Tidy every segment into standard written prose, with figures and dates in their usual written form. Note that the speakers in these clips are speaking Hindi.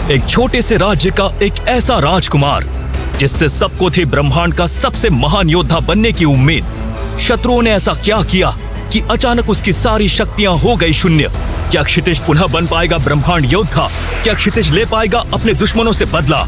एक छोटे से राज्य का एक ऐसा राजकुमार जिससे सबको थी ब्रह्मांड का सबसे महान योद्धा बनने की उम्मीद। शत्रुओं ने ऐसा क्या किया कि अचानक उसकी सारी शक्तियां हो गई शून्य। क्या क्षितिज पुनः बन पाएगा ब्रह्मांड योद्धा? क्या क्षितिज ले पाएगा अपने दुश्मनों से बदला?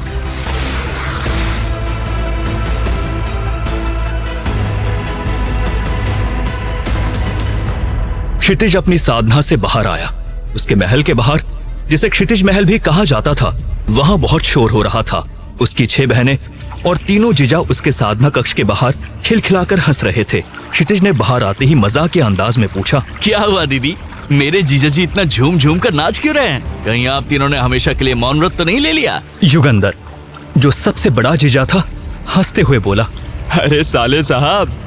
क्षितिज अपनी साधना से बाहर आया। उसके महल के बाहर, जिसे क्षितिज महल भी कहा जाता था, वहां बहुत शोर हो रहा था। उसकी 6 बहनें और तीनों जीजा उसके साधना कक्ष के बाहर खिलखिलाकर हंस रहे थे। क्षितिज ने बाहर आते ही मजाक के अंदाज में पूछा, क्या हुआ दीदी, मेरे जीजा जी इतना झूम झूम कर नाच क्यों रहे हैं? कहीं आप तीनों ने हमेशा के लिए मौन व्रत तो नहीं ले लिया? युगंधर, जो सबसे बड़ा जीजा था, हंसते हुए बोला, अरे साले साहब,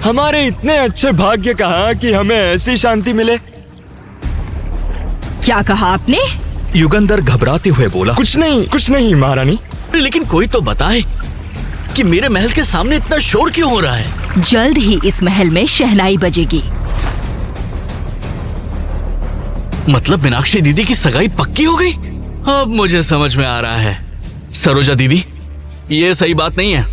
हमारे इतने अच्छे भाग्य कहाँ कि हमें ऐसी शांति मिले। क्या कहा आपने? युगंधर घबराते हुए बोला, कुछ नहीं महारानी। लेकिन कोई तो बताए कि मेरे महल के सामने इतना शोर क्यों हो रहा है? जल्द ही इस महल में शहनाई बजेगी। मतलब मीनाक्षी दीदी की सगाई पक्की हो गई? अब मुझे समझ में आ रहा है। सरोजा दीदी, ये सही बात नहीं है।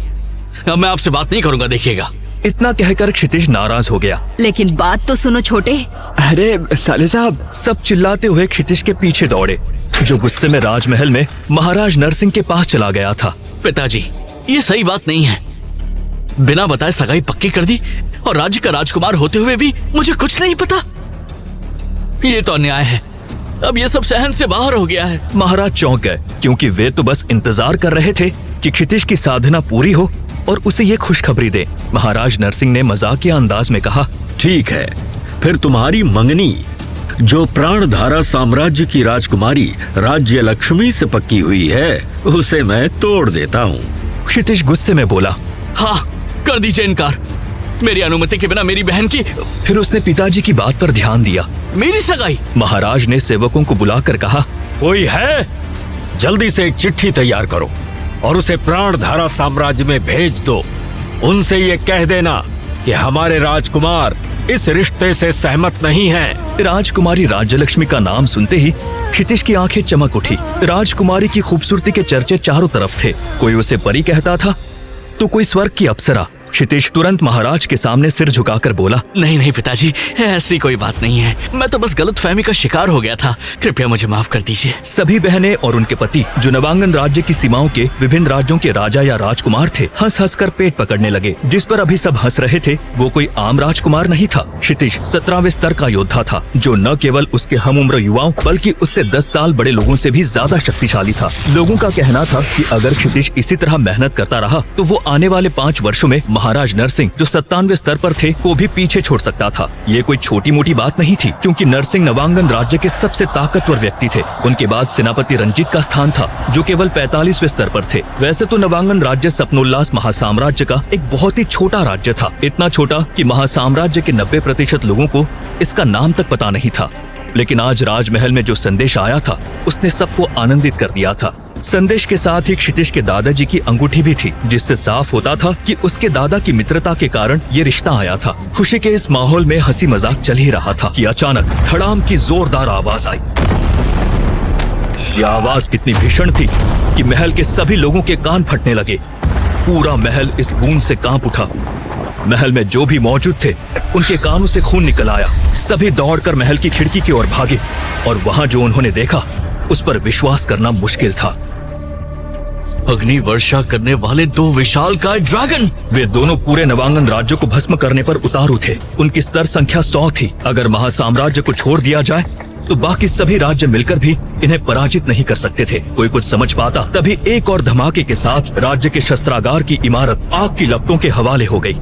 अब मैं आपसे बात नहीं करूंगा, देखिएगा। इतना कहकर क्षितिज नाराज हो गया। लेकिन बात तो सुनो छोटे। अरे साले साहब, सब चिल्लाते हुए क्षितिज के पीछे दौड़े, जो गुस्से में राजमहल में महाराज नरसिंह के पास चला गया था। पिताजी, ये सही बात नहीं है। बिना बताए सगाई पक्की कर दी और राज्य का राजकुमार होते हुए भी मुझे कुछ नहीं पता। ये तो अन्याय है। अब ये सब सहन से बाहर हो गया है। महाराज चौंक गए, क्योंकि वे तो बस इंतजार कर रहे थे कि क्षितिज की साधना पूरी हो और उसे ये खुशखबरी दे। महाराज नरसिंह ने मजाकिया अंदाज में कहा, ठीक है, फिर तुम्हारी मंगनी जो प्राणधारा साम्राज्य की राजकुमारी राज्य लक्ष्मी से पक्की हुई है, उसे मैं तोड़ देता हूँ। क्षितिज गुस्से में बोला, हाँ, कर दीजिए इनकार। मेरी अनुमति के बिना मेरी बहन की। फिर उसने पिताजी की बात पर ध्यान दिया। मेरी सगाई? महाराज ने सेवकों को बुलाकर कहा, कोई है? जल्दी से एक चिट्ठी तैयार करो और उसे प्राणधारा साम्राज्य में भेज दो। उनसे ये कह देना कि हमारे राजकुमार इस रिश्ते से सहमत नहीं हैं। राजकुमारी राज्यलक्ष्मी का नाम सुनते ही क्षितिज की आंखें चमक उठी। राजकुमारी की खूबसूरती के चर्चे चारों तरफ थे। कोई उसे परी कहता था तो कोई स्वर्ग की अप्सरा। क्षितिज तुरंत महाराज के सामने सिर झुकाकर बोला, नहीं पिताजी, ऐसी कोई बात नहीं है। मैं तो बस गलतफहमी का शिकार हो गया था। कृपया मुझे माफ कर दीजिए। सभी बहनें और उनके पति, जो नवांगन राज्य की सीमाओं के विभिन्न राज्यों के राजा या राजकुमार थे, हंस हंस कर पेट पकड़ने लगे। जिस पर अभी सब हंस रहे थे वो कोई आम राजकुमार नहीं था। क्षितिज 17वें स्तर का योद्धा था, जो न केवल उसके हम उम्र युवाओं बल्कि उससे 10 साल बड़े लोगों से भी ज्यादा शक्तिशाली था। लोगों का कहना था कि अगर क्षितिज इसी तरह मेहनत करता रहा तो वो आने वाले 5 वर्षों में महाराज नरसिंह, जो 97वें स्तर पर थे, को भी पीछे छोड़ सकता था। ये कोई छोटी मोटी बात नहीं थी, क्योंकि नरसिंह नवांगन राज्य के सबसे ताकतवर व्यक्ति थे। उनके बाद सेनापति रंजीत का स्थान था, जो केवल 45वें स्तर पर थे। वैसे तो नवांगन राज्य सपनोल्लास महासाम्राज्य का एक बहुत ही छोटा राज्य था, इतना छोटा कि महासाम्राज्य के 90% लोगों को इसका नाम तक पता नहीं था। लेकिन आज राजमहल में जो संदेश आया था उसने सबको आनंदित कर दिया था। संदेश के साथ ही क्षितिज के दादाजी की अंगूठी भी थी, जिससे साफ होता था कि उसके दादा की मित्रता के कारण ये रिश्ता आया था। खुशी के इस माहौल में हंसी मजाक चल ही रहा था कि अचानक धड़ाम की जोरदार आवाज आई। यह आवाज इतनी भीषण थी कि महल के सभी लोगों के कान फटने लगे। पूरा महल इस गूंज से कांप उठा। महल में जो भी मौजूद थे उनके कानों से खून निकल आया। सभी दौड़कर महल की खिड़की की ओर भागे और वहां जो उन्होंने देखा उस पर विश्वास करना मुश्किल था। अग्नि वर्षा करने वाले 2 विशालकाय ड्रैगन। वे दोनों पूरे नवांगन राज्य को भस्म करने पर उतारू थे। उनकी स्तर संख्या 100 थी। अगर महासाम्राज्य को छोड़ दिया जाए तो बाकी सभी राज्य मिलकर भी इन्हें पराजित नहीं कर सकते थे। कोई कुछ समझ पाता। तभी एक और धमाके के साथ राज्य के शस्त्रागार की इमारत आग की लपटों के हवाले हो गई।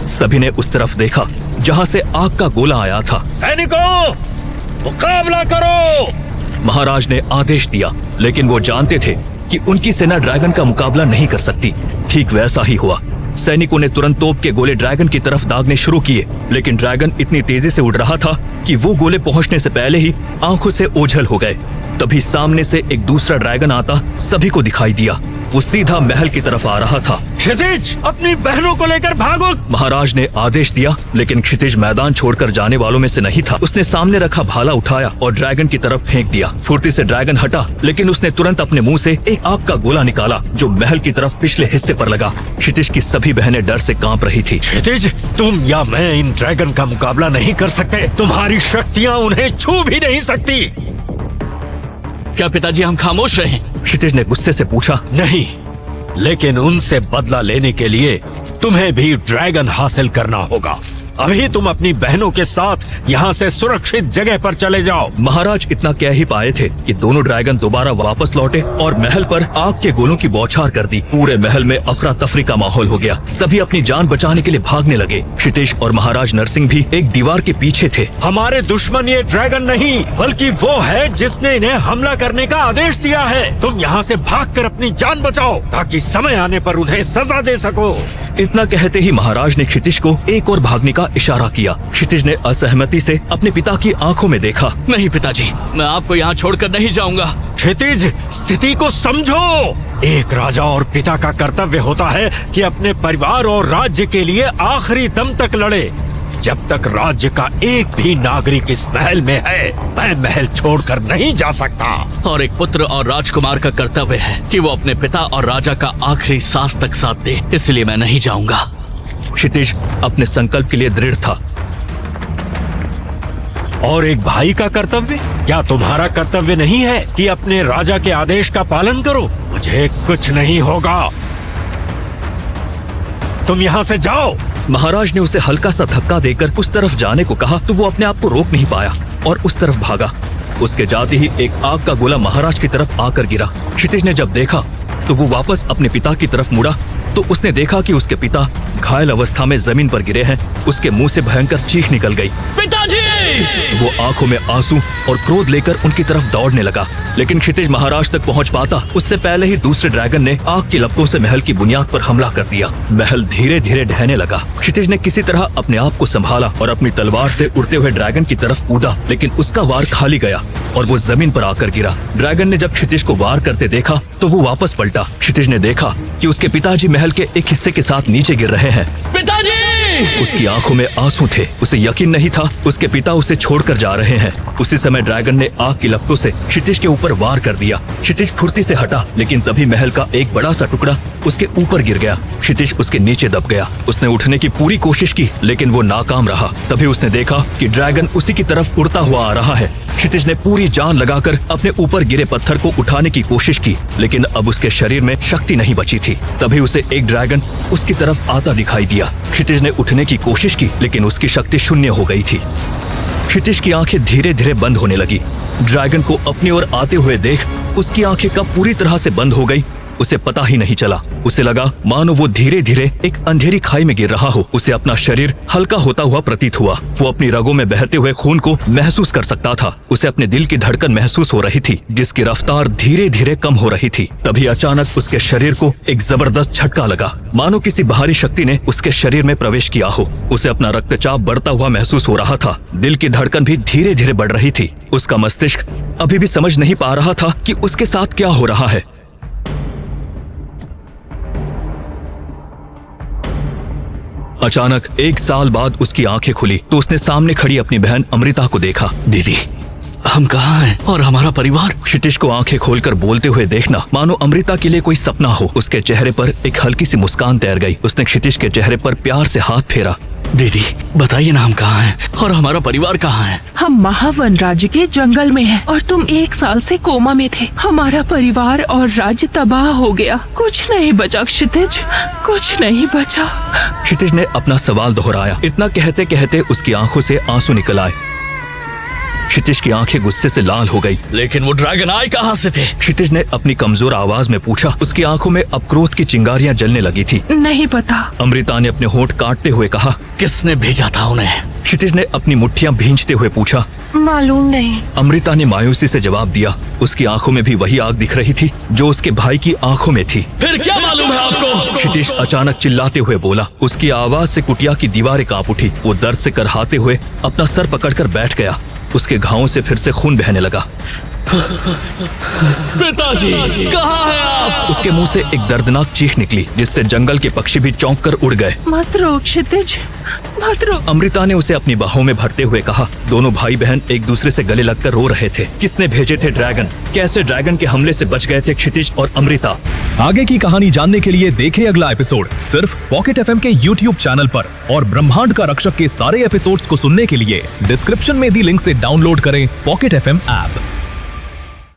सभी ने उस तरफ देखा जहां से आग का गोला आया था। सैनिकों, मुकाबला करो! महाराज ने आदेश दिया, लेकिन वो जानते थे कि उनकी सेना ड्रैगन का मुकाबला नहीं कर सकती। ठीक वैसा ही हुआ। सैनिकों ने तुरंत तोप के गोले ड्रैगन की तरफ दागने शुरू किए, लेकिन ड्रैगन इतनी तेजी से उड़ रहा था कि वो गोले पहुंचने से पहले ही आंखों से ओझल हो गए। तभी सामने से एक दूसरा ड्रैगन आता सभी को दिखाई दिया। वो सीधा महल की तरफ आ रहा था। क्षितिज, अपनी बहनों को लेकर भागो। महाराज ने आदेश दिया, लेकिन क्षितिज मैदान छोड़कर जाने वालों में से नहीं था। उसने सामने रखा भाला उठाया और ड्रैगन की तरफ फेंक दिया। फुर्ती से ड्रैगन हटा, लेकिन उसने तुरंत अपने मुंह से एक आग का गोला निकाला जो महल की तरफ पिछले हिस्से पर लगा। क्षितिज की सभी बहनें डर से कांप रही थी। क्षितिज, तुम या मैं इन ड्रैगन का मुकाबला नहीं कर सकते। तुम्हारी शक्तियाँ उन्हें छू भी नहीं सकती। क्या पिताजी हम खामोश रहे? क्षितिज ने गुस्से से पूछा। नहीं, लेकिन उनसे बदला लेने के लिए तुम्हें भी ड्रैगन हासिल करना होगा। अभी तुम अपनी बहनों के साथ यहाँ से सुरक्षित जगह पर चले जाओ। महाराज इतना कह ही पाए थे कि दोनों ड्रैगन दोबारा वापस लौटे और महल पर आग के गोलों की बौछार कर दी। पूरे महल में अफरा तफरी का माहौल हो गया। सभी अपनी जान बचाने के लिए भागने लगे। क्षितिज और महाराज नरसिंह भी एक दीवार के पीछे थे। हमारे दुश्मन ये ड्रैगन नहीं, बल्कि वो है जिसने इन्हें हमला करने का आदेश दिया है। तुम यहाँ से भागकर अपनी जान बचाओ ताकि समय आने पर उन्हें सजा दे सको। इतना कहते ही महाराज ने क्षितिज को एक और भागने का इशारा किया। क्षितिज ने असहमति से अपने पिता की आंखों में देखा। नहीं पिताजी, मैं आपको यहाँ छोड़कर नहीं जाऊंगा। क्षितिज, स्थिति को समझो। एक राजा और पिता का कर्तव्य होता है कि अपने परिवार और राज्य के लिए आखिरी दम तक लड़े। जब तक राज्य का एक भी नागरिक इस महल में है, मैं महल छोड़कर नहीं जा सकता। और एक पुत्र और राजकुमार का कर्तव्य है कि वो अपने पिता और राजा का आखिरी सांस तक साथ दे, इसलिए मैं नहीं जाऊंगा। क्षितिज अपने संकल्प के लिए दृढ़ था। और एक भाई का कर्तव्य? क्या तुम्हारा कर्तव्य नहीं है कि अपने राजा के आदेश का पालन करो? मुझे कुछ नहीं होगा, तुम यहाँ से जाओ। महाराज ने उसे हल्का सा धक्का देकर उस तरफ जाने को कहा तो वो अपने आप को रोक नहीं पाया और उस तरफ भागा। उसके जाते ही एक आग का गोला महाराज की तरफ आकर गिरा। क्षितिज ने जब देखा तो वो वापस अपने पिता की तरफ मुड़ा तो उसने देखा कि उसके पिता घायल अवस्था में जमीन पर गिरे हैं। उसके मुंह से भयंकर चीख निकल गई। पिताजी! वो आंखों में आंसू और क्रोध लेकर उनकी तरफ दौड़ने लगा, लेकिन क्षितिज महाराज तक पहुंच पाता उससे पहले ही दूसरे ड्रैगन ने आग की लपटों से महल की बुनियाद पर हमला कर दिया। महल धीरे धीरे ढहने लगा। क्षितिज ने किसी तरह अपने आप को संभाला और अपनी तलवार से उड़ते हुए ड्रैगन की तरफ कूदा, लेकिन उसका वार खाली गया और वो जमीन पर आकर गिरा। ड्रैगन ने जब क्षितिज को वार करते देखा तो वो वापस पलटा। क्षितिज ने देखा कि उसके पिताजी महल के एक हिस्से के साथ नीचे गिर रहे हैं। पिताजी! उसकी आंखों में आंसू थे। उसे यकीन नहीं था उसके पिता उसे छोड़कर जा रहे हैं। उसी समय ड्रैगन ने आग की लपटों से क्षितिज के ऊपर वार कर दिया। क्षितिज फुर्ती से हटा, लेकिन तभी महल का एक बड़ा सा टुकड़ा उसके ऊपर गिर गया। क्षितिज उसके नीचे दब गया। उसने उठने की पूरी कोशिश की, लेकिन वो नाकाम रहा। तभी उसने देखा कि ड्रैगन उसी की तरफ उड़ता हुआ आ रहा है। क्षितिज ने पूरी जान लगाकर अपने ऊपर गिरे पत्थर को उठाने की कोशिश की, लेकिन अब उसके शरीर में शक्ति नहीं बची थी। तभी उसे एक ड्रैगन उसकी तरफ आता दिखाई दिया। क्षितिज ने उठने की कोशिश की, लेकिन उसकी शक्ति शून्य हो गई थी। क्षितिज की आंखें धीरे धीरे बंद होने लगी। ड्रैगन को अपनी ओर आते हुए देख उसकी आंखें कब पूरी तरह से बंद हो गई उसे पता ही नहीं चला। उसे लगा मानो वो धीरे धीरे एक अंधेरी खाई में गिर रहा हो। उसे अपना शरीर हल्का होता हुआ प्रतीत हुआ। वो अपनी रगों में बहते हुए खून को महसूस कर सकता था। उसे अपने दिल की धड़कन महसूस हो रही थी, जिसकी रफ्तार धीरे धीरे कम हो रही थी। तभी अचानक उसके शरीर को एक जबरदस्त झटका लगा, मानो किसी बाहरी शक्ति ने उसके शरीर में प्रवेश किया हो। उसे अपना रक्तचाप बढ़ता हुआ महसूस हो रहा था। दिल की धड़कन भी धीरे धीरे बढ़ रही थी। उसका मस्तिष्क अभी भी समझ नहीं पा रहा था कि उसके साथ क्या हो रहा है। अचानक एक साल बाद उसकी आंखें खुली तो उसने सामने खड़ी अपनी बहन अमृता को देखा। दीदी, हम कहाँ हैं और हमारा परिवार? क्षितिज को आंखें खोलकर बोलते हुए देखना मानो अमृता के लिए कोई सपना हो। उसके चेहरे पर एक हल्की सी मुस्कान तैर गई। उसने क्षितिज के चेहरे पर प्यार से हाथ फेरा। दीदी, बताइए ना हम कहाँ हैं और हमारा परिवार कहाँ है? हम महावन राज्य के जंगल में हैं और तुम 1 साल से कोमा में थे। हमारा परिवार और राज्य तबाह हो गया। कुछ नहीं बचा क्षितिज, कुछ नहीं बचा। क्षितिज ने अपना सवाल दोहराया। इतना कहते कहते उसकी आंखों से आंसू निकल आए। क्षितिज की आंखें गुस्से से लाल हो गई। लेकिन वो ड्रैगन आए कहाँ से थे? क्षितिज ने अपनी कमजोर आवाज में पूछा। उसकी आंखों में अब क्रोध की चिंगारियां जलने लगी थी। नहीं पता। अमृता ने अपने होंठ काटते हुए कहा। किसने भेजा था उन्हें? क्षितिज ने अपनी मुट्ठियां भींचते हुए पूछा। मालूम नहीं। अमृता ने मायूसी से जवाब दिया। उसकी आंखों में भी वही आग दिख रही थी जो उसके भाई की आंखों में थी। फिर क्या मालूम है आपको? क्षितिज अचानक चिल्लाते हुए बोला। उसकी आवाज से कुटिया की दीवारें कांप उठी। वो दर्द से करहाते हुए अपना सर पकड़कर बैठ गया। उसके घावों से फिर से खून बहने लगा। पिताजी कहाँ हैं आप? उसके मुंह से एक दर्दनाक चीख निकली जिससे जंगल के पक्षी भी चौंक कर उड़ गए। मत रो क्षितिज, मत रो। अमृता ने उसे अपनी बाहों में भरते हुए कहा। दोनों भाई बहन एक दूसरे से गले लगकर रो रहे थे। किसने भेजे थे ड्रैगन? कैसे ड्रैगन के हमले से बच गए थे क्षितिज और अमृता? आगे की कहानी जानने के लिए देखें अगला एपिसोड सिर्फ पॉकेट एफएम के यूट्यूब चैनल पर। और ब्रह्मांड का रक्षक के सारे एपिसोड्स को सुनने के लिए डिस्क्रिप्शन में दी लिंक से डाउनलोड करें पॉकेट एफएम ऐप।